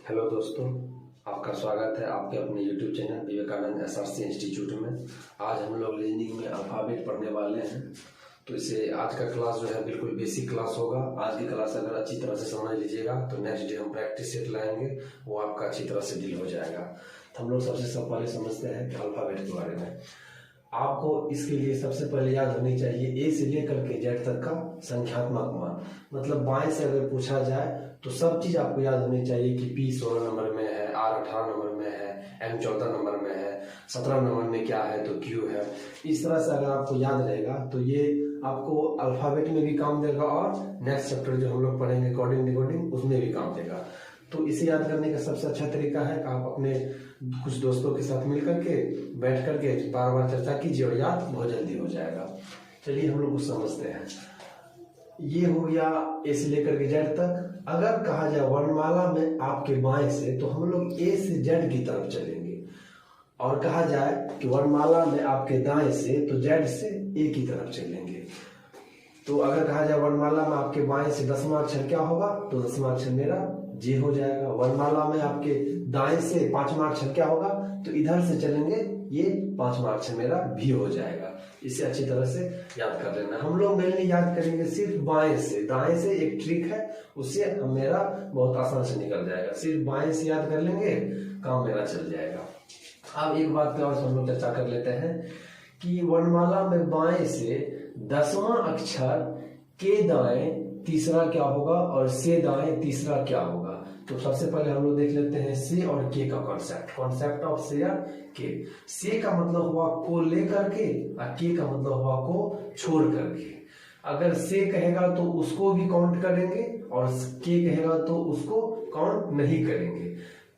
Hello दोस्तों, आपका स्वागत है आपके अपने YouTube channel Vivekanand SRC institute में। आज हम लोग रीजनिंग में अल्फ़ाबेट पढ़ने वाले हैं। तो इसे आज का क्लास जो है बिल्कुल बेसिक क्लास होगा। आज की क्लास अगर अच्छी तरह से समझ लीजिएगा तो नेक्स्ट डे हम प्रैक्टिस सेट लाएंगे, वो आपका अच्छी तरह से डील हो जाएगा। तो हम लोग सबसे पहले समझते हैं कि अल्फ़ाबेट के बारे में। आपको इसके लिए सबसे पहले याद होनी चाहिए ए से लेकर के जेड तक का संख्यात्मक मान। मतलब बाएं से अगर पूछा जाए तो सब चीज आपको याद होनी चाहिए कि पी 16 नंबर में है, आर 18 नंबर में है, एम 14 नंबर में है, 17 नंबर में क्या है तो क्यू है। इस तरह से अगर आपको याद रहेगा तो ये आपको अल्फाबेट में भी काम देगा और नेक्स्ट चैप्टर जो हम लोग पढ़ेंगे कोडिंग डिकोडिंग उसमें भी काम देगा। तो इसे याद करने का सबसे अच्छा तरीका है आप अपने कुछ दोस्तों के साथ मिल करके बैठ करके बार बार चर्चा कीजिए और याद बहुत जल्दी हो जाएगा। चलिए हम लोग कुछ समझते हैं। ये हो गया ए से लेकर के जेड तक। अगर कहा जाए वर्णमाला में आपके बाएं से तो हम लोग ए से जेड की तरफ चलेंगे, और कहा जाए कि वर्णमाला में आपके दाएं से तो जेड से ए की तरफ चलेंगे। तो अगर कहा जाए वर्णमाला में आपके बाएं से 10वां अक्षर क्या होगा तो 10वां अक्षर मेरा जे हो जाएगा। वर्णमाला में आपके दाएं से 5वां अक्षर क्या होगा तो इधर से चलेंगे, ये 5वां अक्षर मेरा भी हो जाएगा। इसे अच्छी तरह से याद कर लेना। हम लोग मेनली याद करेंगे सिर्फ बाएं से। दाएं से एक ट्रिक है, उससे मेरा बहुत आसान से निकल जाएगा। सिर्फ बाएं से याद कर लेंगे, काम मेरा चल जाएगा। अब एक बात पे और हम लोग चर्चा कर लेते हैं कि वर्णमाला में बाएं से 10वां अक्षर के दाएं तीसरा क्या होगा और से दाएं तीसरा क्या होगा। तो सबसे पहले हम लोग देख लेते हैं से और के का कॉन्सेप्ट ऑफ से या के। से का मतलब हुआ को लेकर के और के का मतलब हुआ को छोड़ करके। अगर से कहेगा तो उसको भी काउंट करेंगे और के कहेगा तो उसको काउंट नहीं करेंगे।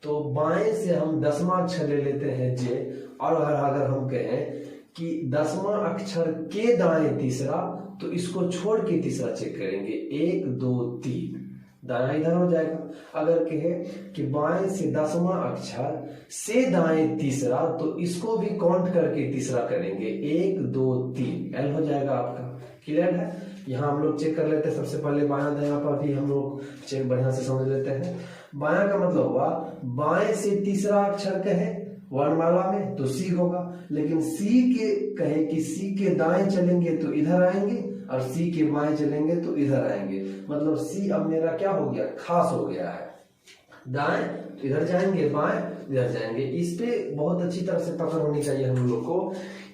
तो बाएं से हम 10वां अक्षर ले लेते हैं जे, और अगर हम कहें कि 10वां अक्षर के दाएं तीसरा तो इसको छोड़ के तीसरा चेक करेंगे, 1 2 3 दायां इधर हो जाएगा। अगर कहे कि बाएं से 10वां अक्षर से दाएं तीसरा तो इसको भी काउंट करके तीसरा करेंगे, 1 2 3 एल हो जाएगा आपका। क्लियर है? यहाँ हम लोग चेक कर लेते हैं। सबसे पहले बायां दायां पर भी हम लोग चेक बढ़िया से समझ लेते हैं। बायां का मतलब हुआ बाएं से तीसरा अक्षर कहे वर्णमाला में तो सी होगा, लेकिन सी के कहे कि सी के दाएं चलेंगे तो इधर आएंगे और सी के बाएं चलेंगे तो इधर आएंगे। मतलब सी अब मेरा क्या हो गया, खास हो गया है। दाएं तो इधर जाएंगे, बाएं इधर जाएंगे। इस पे बहुत अच्छी तरह से पकड़ होनी चाहिए हम लोग को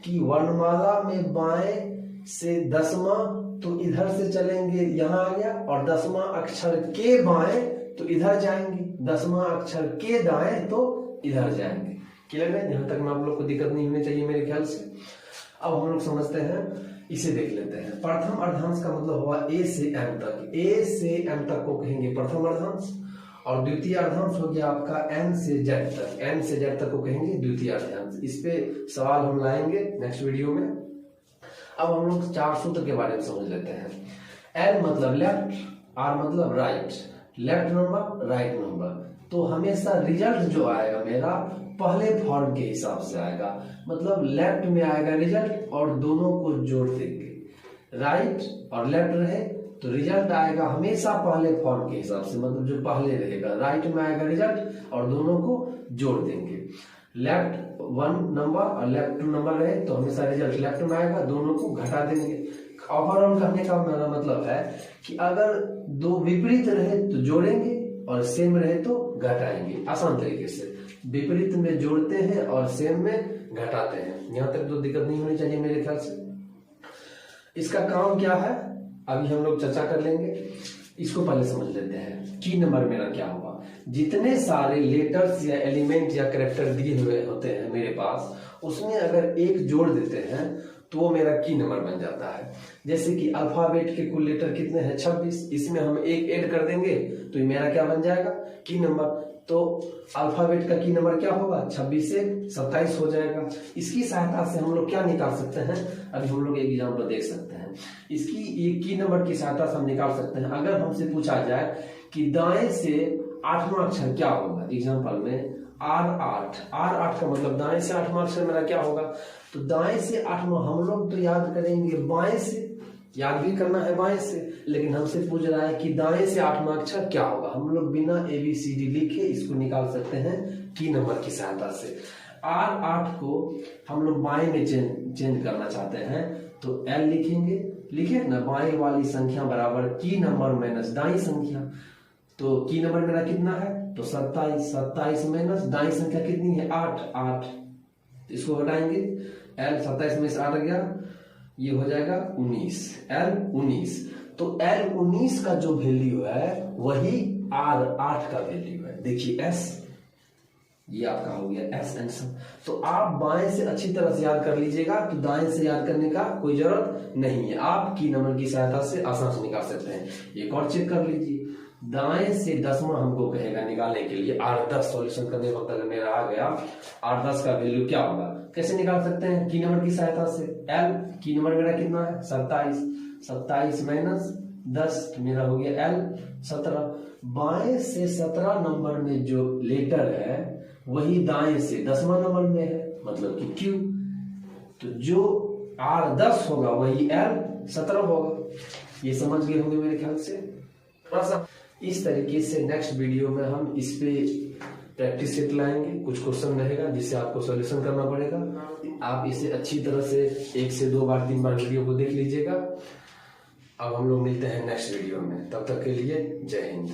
कि वर्णमाला में बाएं से 10वां तो इधर से चलेंगे, यहाँ आ गया, और 10वां अक्षर के बाएं तो इधर जाएंगे, 10वां अक्षर के दाएं तो इधर जाएंगे। क्लियर है? यहां तक में आप लोग को दिक्कत नहीं होनी चाहिए मेरे ख्याल से। अब हम लोग समझते हैं, इसे देख लेते हैं। प्रथम अर्धांश का मतलब हुआ ए से एम तक। ए से एम तक को कहेंगे प्रथम अर्धांश, और द्वितीय अर्धांश हो गया आपका एन से जेड तक। एन से जेड तक को कहेंगे द्वितीय अर्धांश। इस पे सवाल हम लाएंगे नेक्स्ट वीडियो में। अब हम लोग 4 सूत्र के बारे में समझ लेते हैं। एल मतलब लेफ्ट, आर मतलब right, left number right number. तो हमेशा रिजल्ट जो आएगा मेरा पहले फॉर्म के हिसाब से आएगा। मतलब लेफ्ट में आएगा रिजल्ट और दोनों को जोड़ देंगे। राइट और लेफ्ट रहे तो रिजल्ट आएगा हमेशा पहले फॉर्म के हिसाब से, मतलब जो पहले रहेगा। राइट में आएगा रिजल्ट और दोनों को जोड़ देंगे। लेफ्ट 1 नंबर और लेफ्ट 2 नंबर रहे तो हमेशा रिजल्ट लेफ्ट में आएगा, दोनों को घटा देंगे। ओवरऑल कहने का मेरा मतलब है कि अगर दो विपरीत रहे तो जोड़ेंगे और सेम रहे तो घटाएंगे। आसान तरीके से विपरीत में जोड़ते हैं और सेम में घटाते हैं। यहाँ तक तो दिक्कत नहीं होनी चाहिए मेरे ख्याल से। इसका काम क्या है अभी हम लोग चर्चा कर लेंगे। इसको पहले समझ लेते हैं। की नंबर मेरा क्या होगा। जितने सारे लेटर्स या एलिमेंट या कैरेक्टर दिए हुए होते हैं मेरे पास, उसमें अगर एक जोड़ देते हैं तो वो मेरा की नंबर बन जाता है। जैसे कि अल्फाबेट के कुल लेटर कितने हैं 26, इसमें हम एक ऐड कर देंगे तो ये मेरा क्या बन जाएगा, की नंबर। तो अल्फाबेट का की नंबर क्या होगा, 26 से 27 हो जाएगा। इसकी सहायता से हम लोग क्या निकाल सकते हैं, अभी हम लोग एक एग्जाम्पल देख सकते हैं। इसकी एक की नंबर की सहायता से हम निकाल सकते हैं। अगर हमसे पूछा जाए कि दाएं से 8वां अक्षर क्या होगा, एग्जाम्पल में R8 का मतलब दाएं से 8वां अक्षर मेरा क्या होगा। तो दाएं से 8वां हम लोग तो याद करेंगे बाएं से, याद भी करना है बाएं से, लेकिन हमसे पूछ रहा है कि दाएं से 8वां अक्षर क्या होगा। हम लोग बिना ABCD लिखे इसको निकाल सकते हैं की नंबर की सहायता से। R8 को हम लोग बाएं में चेंज करना चाहते हैं तो L लिखेंगे, लिखे ना, बाएं वाली संख्या बराबर की नंबर माइनस दाई संख्या। तो की नंबर मेरा कितना है तो 27, 27 माइनस दाई संख्या कितनी है 8, 8 इसको हटाएंगे, L 27 में से 8 गया, ये हो जाएगा 19, L 19। तो L 19 का जो वैल्यू है वही R8 का वैल्यू है। देखिए S, ये आपका हो गया S आंसर। तो आप बाएं से अच्छी तरह से याद कर लीजिएगा, तो दाएं से याद करने का कोई जरूरत नहीं है, आप की नंबर की सहायता से आसान से निकाल सकते हैं। एक और चेक कर लीजिए, दाएं से 10वां हमको कहेगा निकालने के लिए। 8-10 सॉल्यूशन करने वक्त अगर मेरा आ गया 8-10 का वैल्यू क्या होगा, कैसे निकाल सकते हैं की नंबर की सहायता से। L की नंबर मेरा कितना है 27, 27 माइनस 10 मेरा हो गया L 17। बाएं से 17 नंबर में जो लेटर है वही दाएं से 10वां नंबर में है, मतलब कि Q। तो जो R10 होगा वही L 17 होगा। ये समझ गए होंगे मेरे ख्याल से। थोड़ा सा इस तरीके से नेक्स्ट वीडियो में हम इस पे प्रैक्टिस सेट लाएंगे, कुछ क्वेश्चन रहेगा जिससे आपको सॉल्यूशन करना पड़ेगा। आप इसे अच्छी तरह से 1 से 2 बार 3 बार वीडियो को देख लीजिएगा। अब हम लोग मिलते हैं नेक्स्ट वीडियो में, तब तक के लिए जय हिंद।